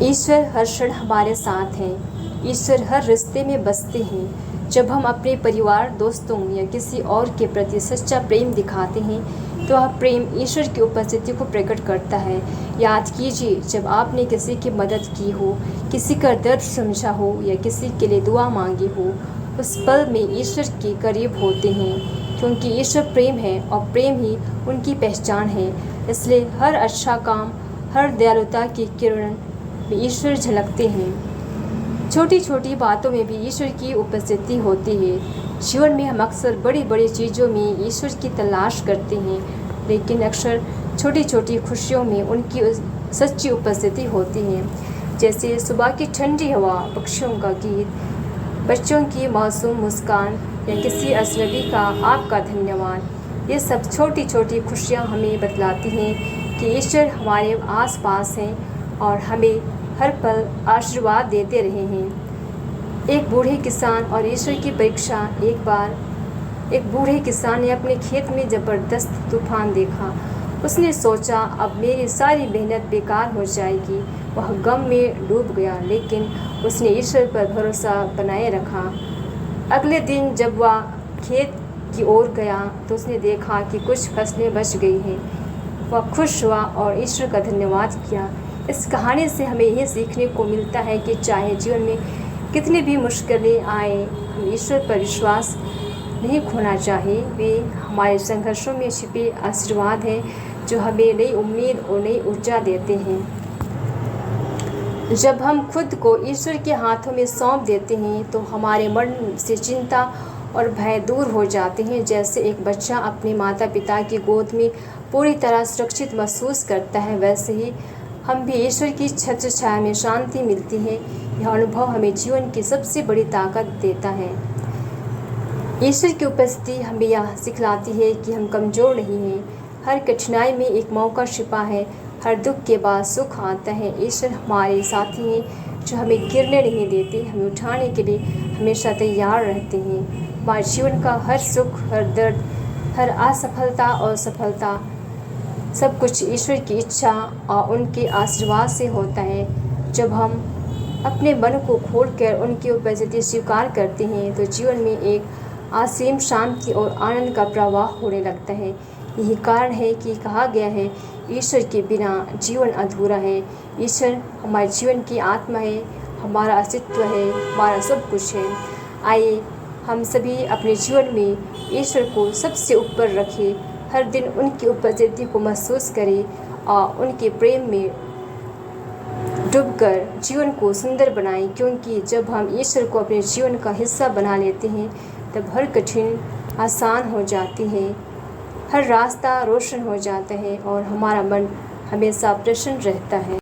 ईश्वर हर क्षण हमारे साथ हैं। ईश्वर हर रिश्ते में बसते हैं। जब हम अपने परिवार, दोस्तों या किसी और के प्रति सच्चा प्रेम दिखाते हैं तो वह प्रेम ईश्वर की उपस्थिति को प्रकट करता है। याद कीजिए, जब आपने किसी की मदद की हो, किसी का दर्द समझा हो या किसी के लिए दुआ मांगी हो, उस पल में ईश्वर के करीब होते हैं, क्योंकि ईश्वर प्रेम है और प्रेम ही उनकी पहचान है। इसलिए हर अच्छा काम, हर दयालुता की किरण में ईश्वर झलकते हैं। छोटी छोटी बातों में भी ईश्वर की उपस्थिति होती है। जीवन में हम अक्सर बड़ी बड़ी चीज़ों में ईश्वर की तलाश करते हैं, लेकिन अक्सर छोटी छोटी खुशियों में उनकी सच्ची उपस्थिति होती है। जैसे सुबह की ठंडी हवा, पक्षियों का गीत, बच्चों की मासूम मुस्कान या किसी अजनबी का आपका धन्यवाद। ये सब छोटी छोटी खुशियाँ हमें बतलाती हैं कि ईश्वर हमारे आसपास हैं और हमें हर पल आशीर्वाद देते रहे हैं। एक बूढ़े किसान और ईश्वर की परीक्षा। एक बार एक बूढ़े किसान ने अपने खेत में ज़बरदस्त तूफान देखा। उसने सोचा, अब मेरी सारी मेहनत बेकार हो जाएगी। वह गम में डूब गया, लेकिन उसने ईश्वर पर भरोसा बनाए रखा। अगले दिन जब वह खेत की ओर गया तो उसने देखा कि कुछ फसलें बच गई हैं। वह खुश हुआ और ईश्वर का धन्यवाद किया। इस कहानी से हमें यह सीखने को मिलता है कि चाहे जीवन में कितनी भी मुश्किलें आए, हम ईश्वर पर विश्वास नहीं खोना चाहिए। वे हमारे संघर्षों में छिपे आशीर्वाद हैं जो हमें नई उम्मीद और नई ऊर्जा देते हैं। जब हम खुद को ईश्वर के हाथों में सौंप देते हैं तो हमारे मन से चिंता और भय दूर हो जाते हैं। जैसे एक बच्चा अपने माता पिता की गोद में पूरी तरह सुरक्षित महसूस करता है, वैसे ही हम भी ईश्वर की छत्र छाया में शांति मिलती है। यह अनुभव हमें जीवन की सबसे बड़ी ताकत देता है। ईश्वर की उपस्थिति हमें यह सिखलाती है कि हम कमज़ोर नहीं हैं। हर कठिनाई में एक मौका छिपा है। हर दुख के बाद सुख आता है। ईश्वर हमारे साथी हैं जो हमें गिरने नहीं देते, हमें उठाने के लिए हमेशा तैयार रहते हैं। हमारे जीवन का हर सुख, हर दर्द, हर असफलता और सफलता, सब कुछ ईश्वर की इच्छा और उनके आशीर्वाद से होता है। जब हम अपने मन को खोलकर उनकी उपस्थिति स्वीकार करते हैं तो जीवन में एक असीम शांति और आनंद का प्रवाह होने लगता है। यही कारण है कि कहा गया है, ईश्वर के बिना जीवन अधूरा है। ईश्वर हमारे जीवन की आत्मा है, हमारा अस्तित्व है, हमारा सब कुछ है। आइए हम सभी अपने जीवन में ईश्वर को सबसे ऊपर रखें। हर दिन उनकी उपस्थिति को महसूस करें और उनके प्रेम में डूबकर जीवन को सुंदर बनाएं, क्योंकि जब हम ईश्वर को अपने जीवन का हिस्सा बना लेते हैं तब हर कठिन आसान हो जाती है, हर रास्ता रोशन हो जाता है और हमारा मन हमेशा प्रसन्न रहता है।